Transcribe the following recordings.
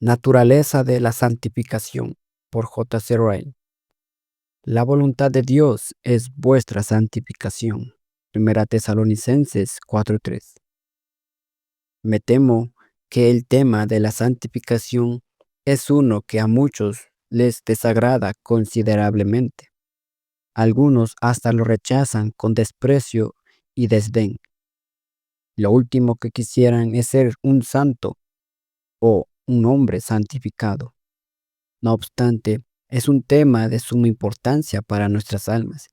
Naturaleza de la santificación por J. C. Ryle. La voluntad de Dios es vuestra santificación. Primera Tesalonicenses 4:3. Me temo que el tema de la santificación es uno que a muchos les desagrada considerablemente. Algunos hasta lo rechazan con desprecio y desdén. Lo último que quisieran es ser un santo o un hombre santificado. No obstante, es un tema de suma importancia para nuestras almas.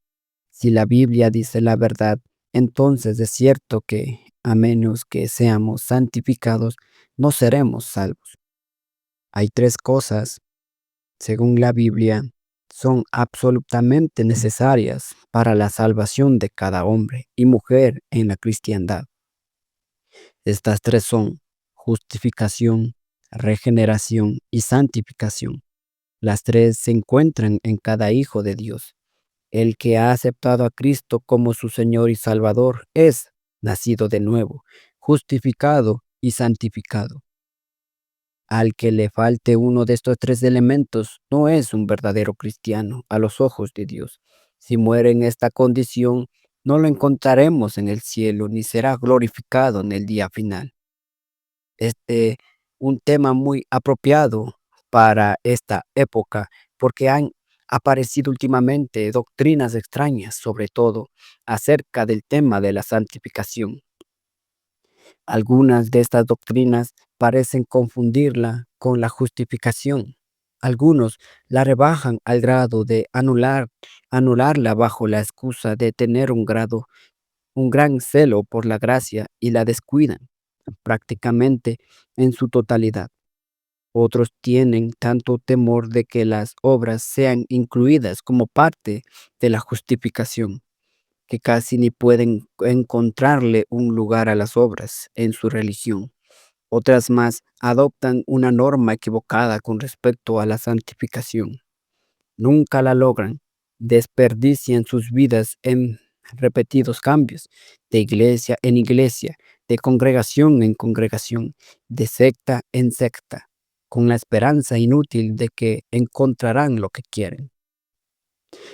Si la Biblia dice la verdad, entonces es cierto que, a menos que seamos santificados, no seremos salvos. Hay tres cosas, según la Biblia, son absolutamente necesarias para la salvación de cada hombre y mujer en la cristiandad. Estas tres son justificación, regeneración y santificación. Las tres se encuentran en cada hijo de Dios. El que ha aceptado a Cristo como su Señor y Salvador es nacido de nuevo, justificado y santificado. Al que le falte uno de estos tres elementos no es un verdadero cristiano a los ojos de Dios. Si muere en esta condición, no lo encontraremos en el cielo ni será glorificado en el día final. Un tema muy apropiado para esta época, porque han aparecido últimamente doctrinas extrañas, sobre todo acerca del tema de la santificación. Algunas de estas doctrinas parecen confundirla con la justificación. Algunos la rebajan al grado de anularla bajo la excusa de tener un gran celo por la gracia y la descuidan prácticamente en su totalidad. Otros tienen tanto temor de que las obras sean incluidas como parte de la justificación, que casi ni pueden encontrarle un lugar a las obras en su religión. Otras más adoptan una norma equivocada con respecto a la santificación. Nunca la logran, desperdician sus vidas en repetidos cambios, de iglesia en iglesia, de congregación en congregación, de secta en secta, con la esperanza inútil de que encontrarán lo que quieren.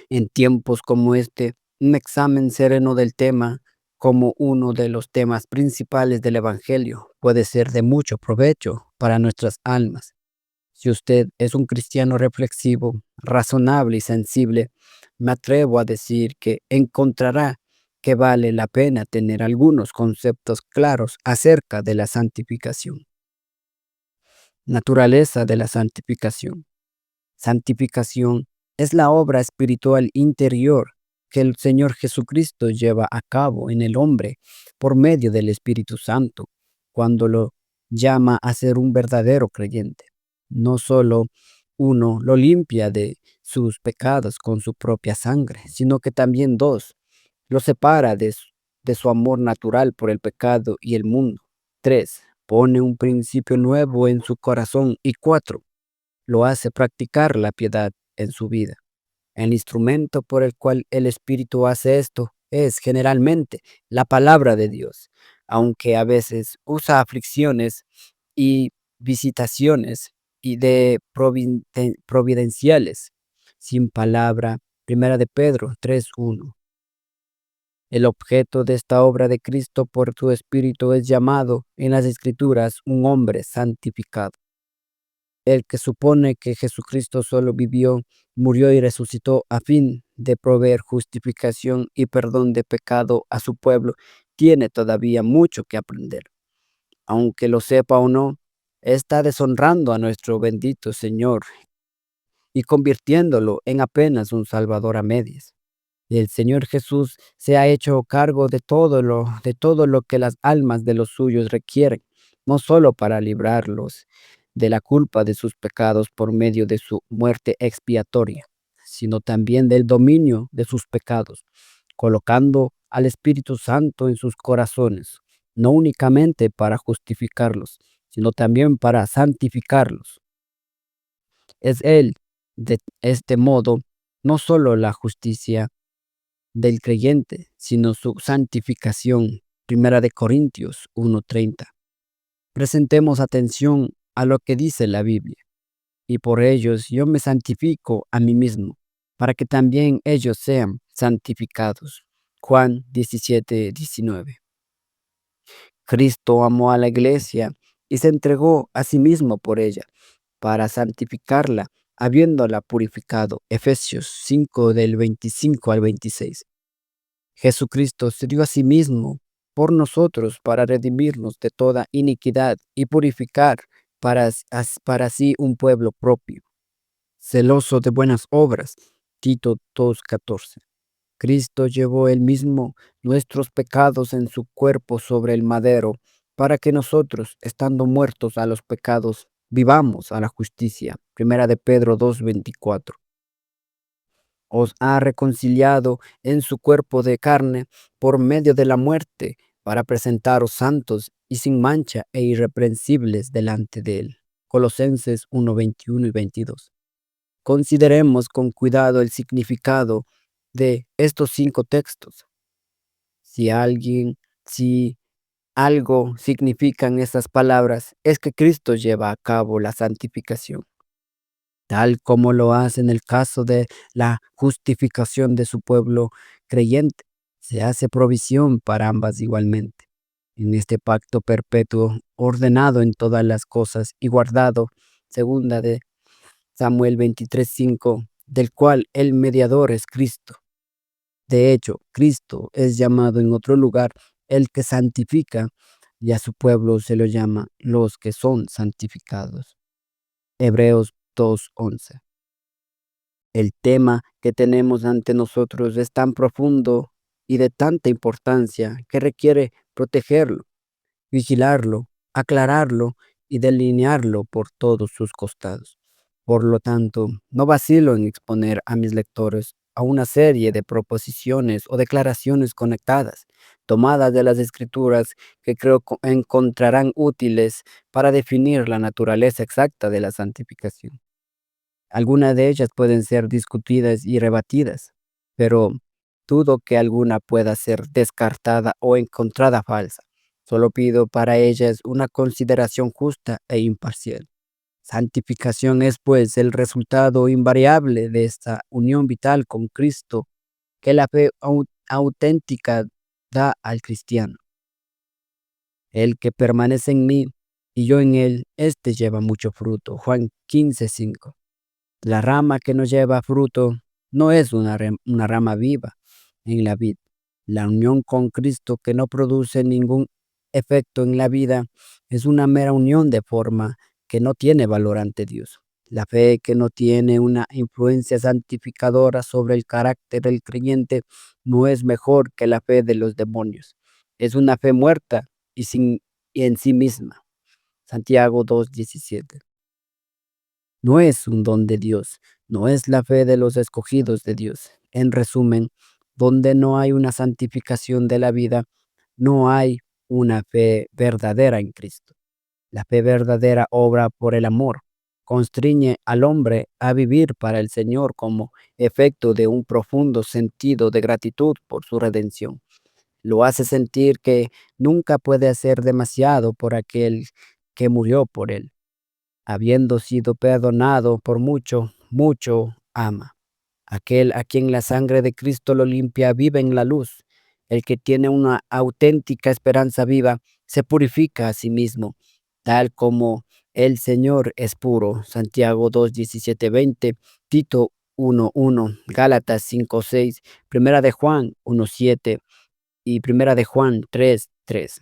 En tiempos como este, un examen sereno del tema, como uno de los temas principales del Evangelio, puede ser de mucho provecho para nuestras almas. Si usted es un cristiano reflexivo, razonable y sensible, me atrevo a decir que encontrará que vale la pena tener algunos conceptos claros acerca de la santificación. Naturaleza de la santificación. Santificación es la obra espiritual interior que el Señor Jesucristo lleva a cabo en el hombre por medio del Espíritu Santo cuando lo llama a ser un verdadero creyente. No solo uno lo limpia de sus pecados con su propia sangre, sino que también dos, lo separa de su amor natural por el pecado y el mundo. 3. Pone un principio nuevo en su corazón. Y 4. Lo hace practicar la piedad en su vida. El instrumento por el cual el Espíritu hace esto es generalmente la palabra de Dios, aunque a veces usa aflicciones y visitaciones y de providenciales. Sin palabra, Primera de Pedro 3:1. El objeto de esta obra de Cristo por su Espíritu es llamado en las Escrituras un hombre santificado. El que supone que Jesucristo solo vivió, murió y resucitó a fin de proveer justificación y perdón de pecado a su pueblo, tiene todavía mucho que aprender. Aunque lo sepa o no, está deshonrando a nuestro bendito Señor y convirtiéndolo en apenas un Salvador a medias. El Señor Jesús se ha hecho cargo de todo lo que las almas de los suyos requieren, no solo para librarlos de la culpa de sus pecados por medio de su muerte expiatoria, sino también del dominio de sus pecados, colocando al Espíritu Santo en sus corazones, no únicamente para justificarlos, sino también para santificarlos. Es Él, de este modo, no solo la justicia del creyente, sino su santificación. Primera de Corintios 1:30. Prestemos atención a lo que dice la Biblia, y por ellos yo me santifico a mí mismo, para que también ellos sean santificados. Juan 17:19. Cristo amó a la iglesia y se entregó a sí mismo por ella, para santificarla, habiéndola purificado. Efesios 5 del 25 al 26. Jesucristo se dio a sí mismo por nosotros para redimirnos de toda iniquidad y purificar para sí un pueblo propio, celoso de buenas obras. Tito 2:14. Cristo llevó él mismo nuestros pecados en su cuerpo sobre el madero, para que nosotros, estando muertos a los pecados, vivamos a la justicia. Primera de Pedro 2:24. Os ha reconciliado en su cuerpo de carne por medio de la muerte, para presentaros santos y sin mancha e irreprensibles delante de él. Colosenses 1:21 y 22. Consideremos con cuidado el significado de estos 5 textos. Si algo significan estas palabras, es que Cristo lleva a cabo la santificación, tal como lo hace en el caso de la justificación de su pueblo creyente. Se hace provisión para ambas igualmente. En este pacto perpetuo, ordenado en todas las cosas y guardado, segunda de Samuel 23:5, del cual el mediador es Cristo. De hecho, Cristo es llamado en otro lugar el que santifica, y a su pueblo se lo llama los que son santificados. Hebreos 2:11. El tema que tenemos ante nosotros es tan profundo y de tanta importancia que requiere protegerlo, vigilarlo, aclararlo y delinearlo por todos sus costados. Por lo tanto, no vacilo en exponer a mis lectores a una serie de proposiciones o declaraciones conectadas, tomadas de las escrituras, que creo encontrarán útiles para definir la naturaleza exacta de la santificación. Algunas de ellas pueden ser discutidas y rebatidas, pero dudo que alguna pueda ser descartada o encontrada falsa. Solo pido para ellas una consideración justa e imparcial. Santificación es, pues, el resultado invariable de esta unión vital con Cristo que la fe auténtica da al cristiano. El que permanece en mí y yo en él, éste lleva mucho fruto. Juan 15:5. La rama que no lleva fruto no es una rama viva en la vid. La unión con Cristo, que no produce ningún efecto en la vida, es una mera unión de forma que no tiene valor ante Dios. La fe que no tiene una influencia santificadora sobre el carácter del creyente no es mejor que la fe de los demonios. Es una fe muerta y en sí misma. Santiago 2:17. No es un don de Dios, no es la fe de los escogidos de Dios. En resumen, donde no hay una santificación de la vida, no hay una fe verdadera en Cristo. La fe verdadera obra por el amor, constriñe al hombre a vivir para el Señor como efecto de un profundo sentido de gratitud por su redención. Lo hace sentir que nunca puede hacer demasiado por aquel que murió por él. Habiendo sido perdonado por mucho, mucho ama. Aquel a quien la sangre de Cristo lo limpia vive en la luz. El que tiene una auténtica esperanza viva se purifica a sí mismo, tal como el Señor es puro. Santiago 2:17-20, Tito 1:1, Gálatas 5:6, Primera de Juan 1:7 y Primera de Juan 3:3.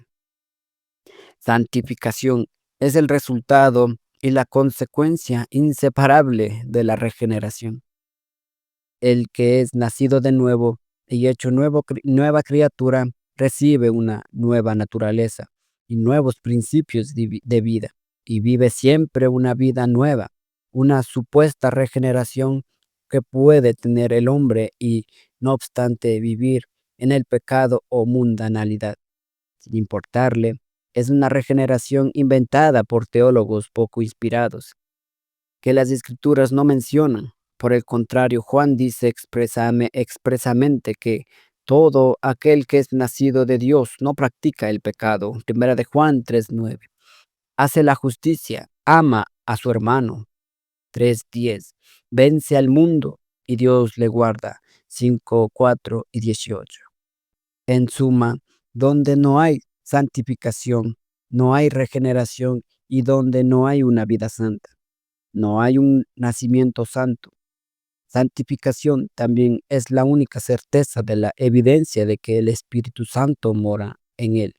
Santificación es el resultado y la consecuencia inseparable de la regeneración. El que es nacido de nuevo y hecho nueva criatura recibe una nueva naturaleza y nuevos principios de vida, y vive siempre una vida nueva, una supuesta regeneración que puede tener el hombre y, no obstante, vivir en el pecado o mundanalidad, sin importarle. Es una regeneración inventada por teólogos poco inspirados, que las escrituras no mencionan. Por el contrario, Juan dice expresamente que todo aquel que es nacido de Dios no practica el pecado. Primera de Juan 3:9. Hace la justicia, ama a su hermano. 3:10. Vence al mundo y Dios le guarda. 5:4 y 18. En suma, donde no hay santificación, no hay regeneración, y donde no hay una vida santa, no hay un nacimiento santo. Santificación también es la única certeza de la evidencia de que el Espíritu Santo mora en él,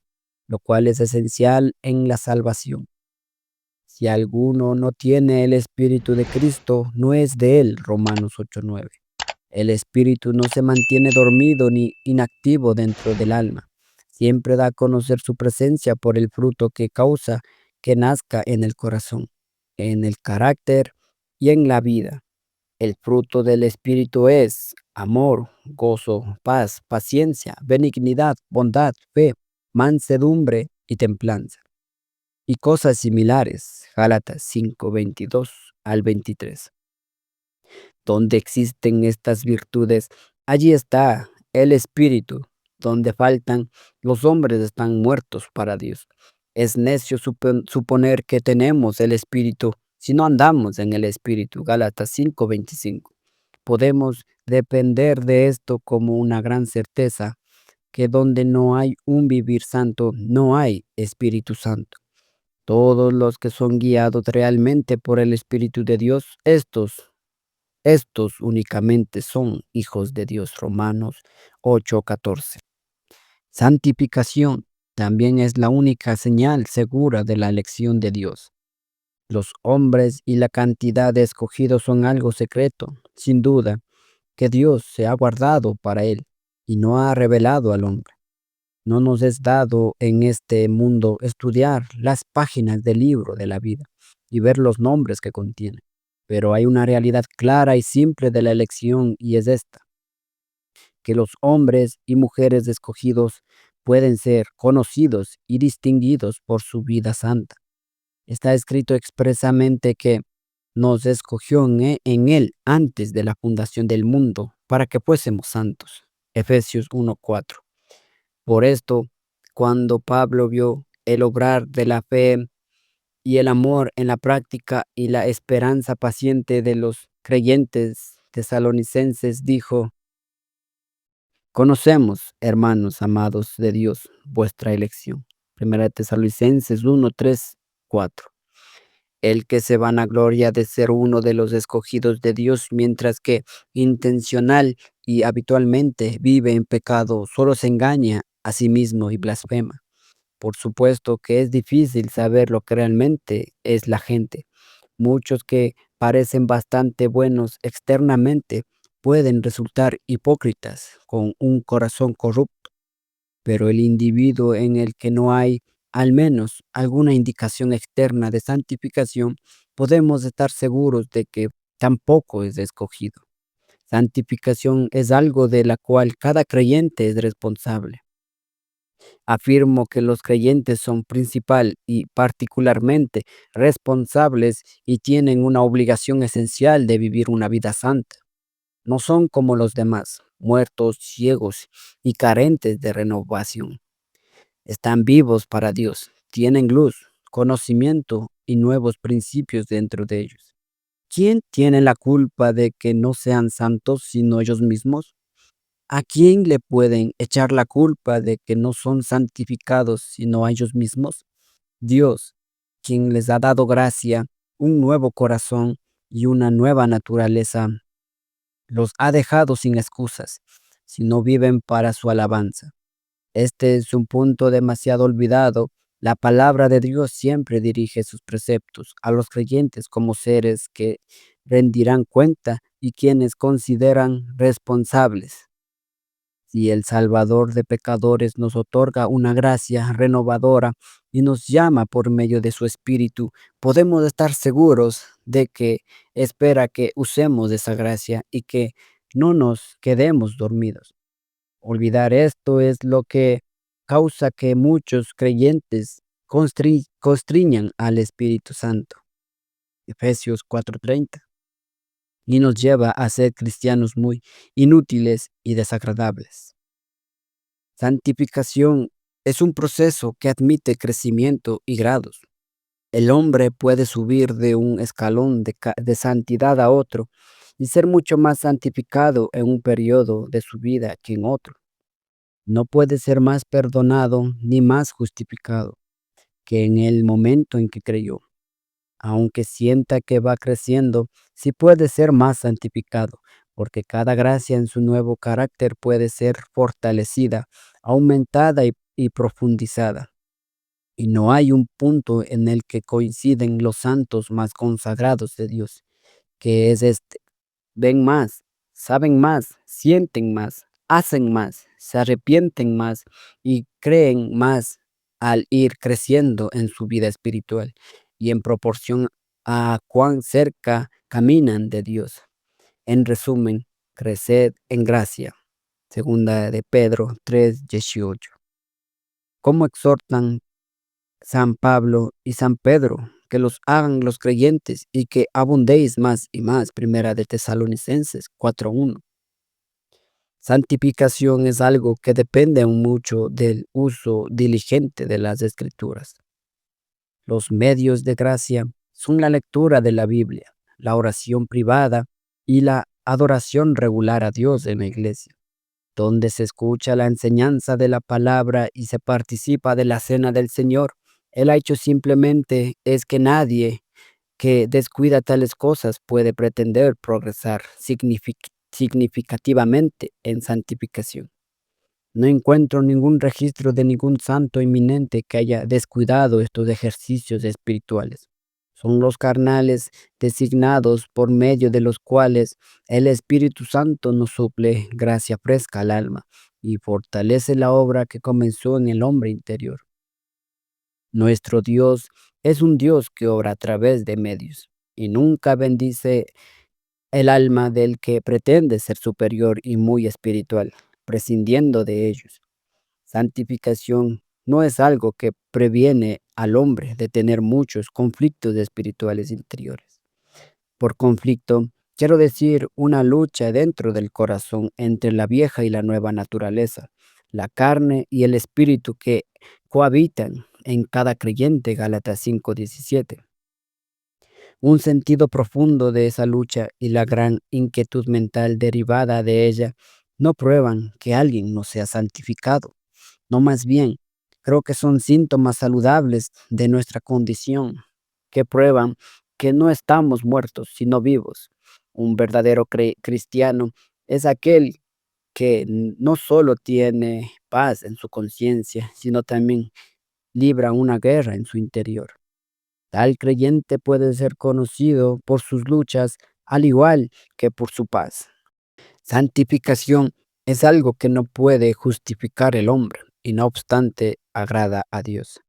lo cual es esencial en la salvación. Si alguno no tiene el Espíritu de Cristo, no es de él. Romanos 8:9. El Espíritu no se mantiene dormido ni inactivo dentro del alma. Siempre da a conocer su presencia por el fruto que causa que nazca en el corazón, en el carácter y en la vida. El fruto del Espíritu es amor, gozo, paz, paciencia, benignidad, bondad, fe, mansedumbre y templanza. Y cosas similares. Gálatas 5:22 al 23. Donde existen estas virtudes, allí está el Espíritu. Donde faltan, los hombres están muertos para Dios. Es necio suponer que tenemos el Espíritu si no andamos en el Espíritu. Gálatas 5:25. Podemos depender de esto como una gran certeza, que donde no hay un vivir santo, no hay Espíritu Santo. Todos los que son guiados realmente por el Espíritu de Dios, estos únicamente son hijos de Dios. Romanos 8:14. Santificación también es la única señal segura de la elección de Dios. Los hombres y la cantidad de escogidos son algo secreto, sin duda, que Dios se ha guardado para él y no ha revelado al hombre. No nos es dado en este mundo estudiar las páginas del libro de la vida y ver los nombres que contiene. Pero hay una realidad clara y simple de la elección, y es esta: que los hombres y mujeres escogidos pueden ser conocidos y distinguidos por su vida santa. Está escrito expresamente que nos escogió en él antes de la fundación del mundo para que fuésemos santos. Efesios 1:4. Por esto, cuando Pablo vio el obrar de la fe y el amor en la práctica y la esperanza paciente de los creyentes tesalonicenses, dijo: conocemos, hermanos amados de Dios, vuestra elección. 1 Tesalonicenses 1:3-4. El que se vanagloria de ser uno de los escogidos de Dios, mientras que intencional y habitualmente vive en pecado, solo se engaña a sí mismo y blasfema. Por supuesto que es difícil saber lo que realmente es la gente. Muchos que parecen bastante buenos externamente pueden resultar hipócritas con un corazón corrupto, pero el individuo en el que no hay al menos alguna indicación externa de santificación, podemos estar seguros de que tampoco es escogido. Santificación es algo de la cual cada creyente es responsable. Afirmo que los creyentes son principal y particularmente responsables y tienen una obligación esencial de vivir una vida santa. No son como los demás, muertos, ciegos y carentes de renovación. Están vivos para Dios, tienen luz, conocimiento y nuevos principios dentro de ellos. ¿Quién tiene la culpa de que no sean santos sino ellos mismos? ¿A quién le pueden echar la culpa de que no son santificados sino a ellos mismos? Dios, quien les ha dado gracia, un nuevo corazón y una nueva naturaleza, los ha dejado sin excusas, si no viven para su alabanza. Este es un punto demasiado olvidado. La palabra de Dios siempre dirige sus preceptos a los creyentes como seres que rendirán cuenta y quienes consideran responsables. Si el Salvador de pecadores nos otorga una gracia renovadora y nos llama por medio de su Espíritu, podemos estar seguros de que espera que usemos esa gracia y que no nos quedemos dormidos. Olvidar esto es lo que causa que muchos creyentes constriñan al Espíritu Santo. Efesios 4:30. Y nos lleva a ser cristianos muy inútiles y desagradables. Santificación es un proceso que admite crecimiento y grados. El hombre puede subir de un escalón de santidad a otro y ser mucho más santificado en un periodo de su vida que en otro. No puede ser más perdonado ni más justificado que en el momento en que creyó. Aunque sienta que va creciendo, sí puede ser más santificado, porque cada gracia en su nuevo carácter puede ser fortalecida, aumentada y profundizada. Y no hay un punto en el que coinciden los santos más consagrados de Dios, que es este: ven más, saben más, sienten más, hacen más, se arrepienten más y creen más al ir creciendo en su vida espiritual y en proporción a cuán cerca caminan de Dios. En resumen, creced en gracia. Segunda de Pedro 3:18. ¿Cómo exhortan San Pablo y San Pedro que los hagan los creyentes y que abundéis más y más? Primera de Tesalonicenses 4:1. Santificación es algo que depende mucho del uso diligente de las escrituras. Los medios de gracia son la lectura de la Biblia, la oración privada y la adoración regular a Dios en la iglesia, donde se escucha la enseñanza de la palabra y se participa de la cena del Señor. El hecho simplemente es que nadie que descuida tales cosas puede pretender progresar significativamente en santificación. No encuentro ningún registro de ningún santo eminente que haya descuidado estos ejercicios espirituales. Son los carnales designados por medio de los cuales el Espíritu Santo nos suple gracia fresca al alma y fortalece la obra que comenzó en el hombre interior. Nuestro Dios es un Dios que obra a través de medios y nunca bendice el alma del que pretende ser superior y muy espiritual, prescindiendo de ellos. Santificación no es algo que previene al hombre de tener muchos conflictos espirituales interiores. Por conflicto, quiero decir una lucha dentro del corazón entre la vieja y la nueva naturaleza, la carne y el espíritu que cohabitan en cada creyente. Gálatas 5:17. Un sentido profundo de esa lucha y la gran inquietud mental derivada de ella no prueban que alguien no sea santificado. No, más bien, creo que son síntomas saludables de nuestra condición, que prueban que no estamos muertos, sino vivos. Un verdadero cristiano es aquel que no solo tiene paz en su conciencia, sino también libra una guerra en su interior. Tal creyente puede ser conocido por sus luchas al igual que por su paz. Santificación es algo que no puede justificar el hombre y no obstante agrada a Dios.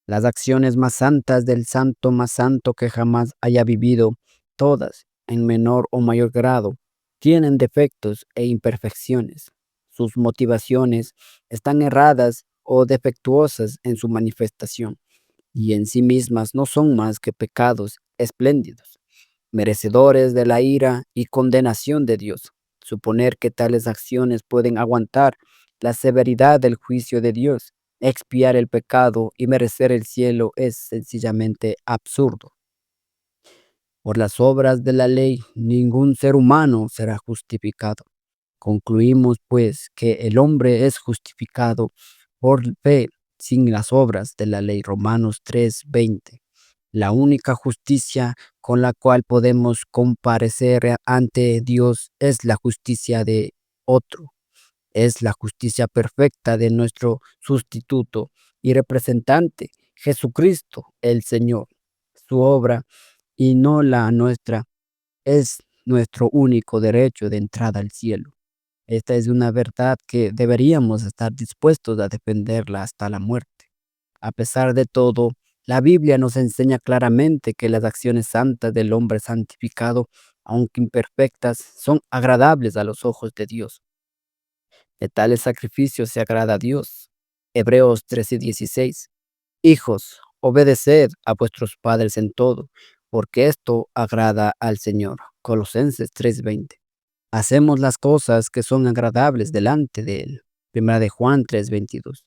Las acciones más santas del santo más santo que jamás haya vivido, todas, en menor o mayor grado, tienen defectos e imperfecciones. Sus motivaciones están erradas o defectuosas en su manifestación y en sí mismas no son más que pecados espléndidos, merecedores de la ira y condenación de Dios. Suponer que tales acciones pueden aguantar la severidad del juicio de Dios, expiar el pecado y merecer el cielo es sencillamente absurdo. Por las obras de la ley, ningún ser humano será justificado. Concluimos, pues, que el hombre es justificado por fe sin las obras de la ley. Romanos 3:20. La única justicia con la cual podemos comparecer ante Dios es la justicia de otro. Es la justicia perfecta de nuestro sustituto y representante, Jesucristo el Señor. Su obra y no la nuestra es nuestro único derecho de entrada al cielo. Esta es una verdad que deberíamos estar dispuestos a defenderla hasta la muerte. A pesar de todo, la Biblia nos enseña claramente que las acciones santas del hombre santificado, aunque imperfectas, son agradables a los ojos de Dios. De tales sacrificios se agrada a Dios. Hebreos 13:16. Hijos, obedeced a vuestros padres en todo, porque esto agrada al Señor. Colosenses 3:20. Hacemos las cosas que son agradables delante de Él. Primera de Juan 3:22.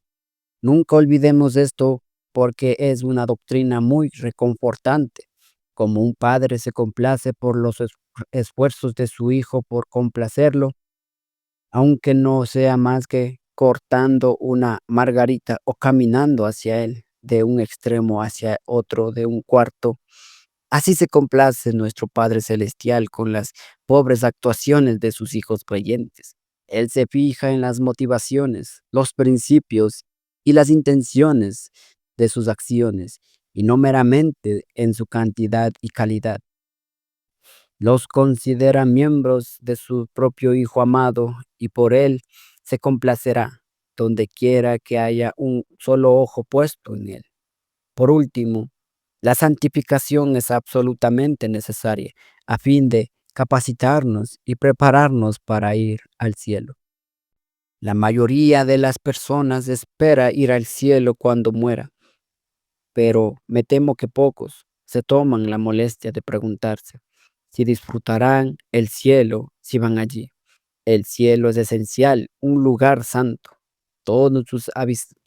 Nunca olvidemos esto porque es una doctrina muy reconfortante. Como un padre se complace por los esfuerzos de su hijo por complacerlo, aunque no sea más que cortando una margarita o caminando hacia él, de un extremo hacia otro, de un cuarto. Así se complace nuestro Padre Celestial con las pobres actuaciones de sus hijos creyentes. Él se fija en las motivaciones, los principios y las intenciones de sus acciones, y no meramente en su cantidad y calidad. Los considera miembros de su propio Hijo amado, y por él se complacerá donde quiera que haya un solo ojo puesto en él. Por último, la santificación es absolutamente necesaria a fin de capacitarnos y prepararnos para ir al cielo. La mayoría de las personas espera ir al cielo cuando muera, pero me temo que pocos se toman la molestia de preguntarse si disfrutarán el cielo si van allí. El cielo es esencial, un lugar santo. Todos sus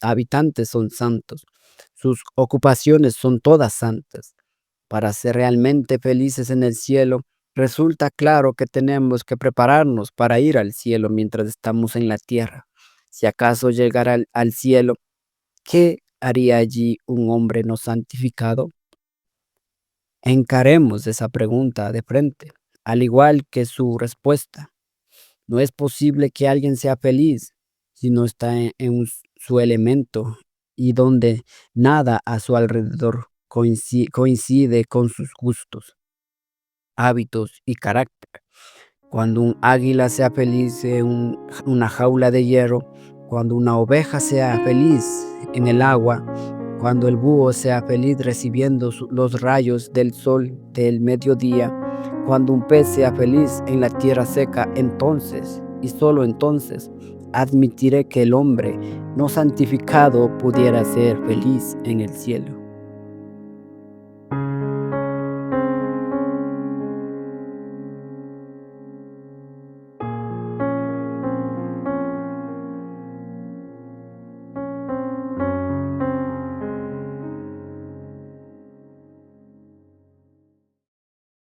habitantes son santos. Sus ocupaciones son todas santas. Para ser realmente felices en el cielo, resulta claro que tenemos que prepararnos para ir al cielo mientras estamos en la tierra. Si acaso llegar al cielo, ¿qué haría allí un hombre no santificado? Encaremos esa pregunta de frente, al igual que su respuesta. No es posible que alguien sea feliz si no está su elemento y donde nada a su alrededor coincide con sus gustos, hábitos y carácter. Cuando un águila sea feliz en una jaula de hierro, cuando una oveja sea feliz en el agua, cuando el búho sea feliz recibiendo los rayos del sol del mediodía, cuando un pez sea feliz en la tierra seca, entonces, y solo entonces, admitiré que el hombre no santificado pudiera ser feliz en el cielo.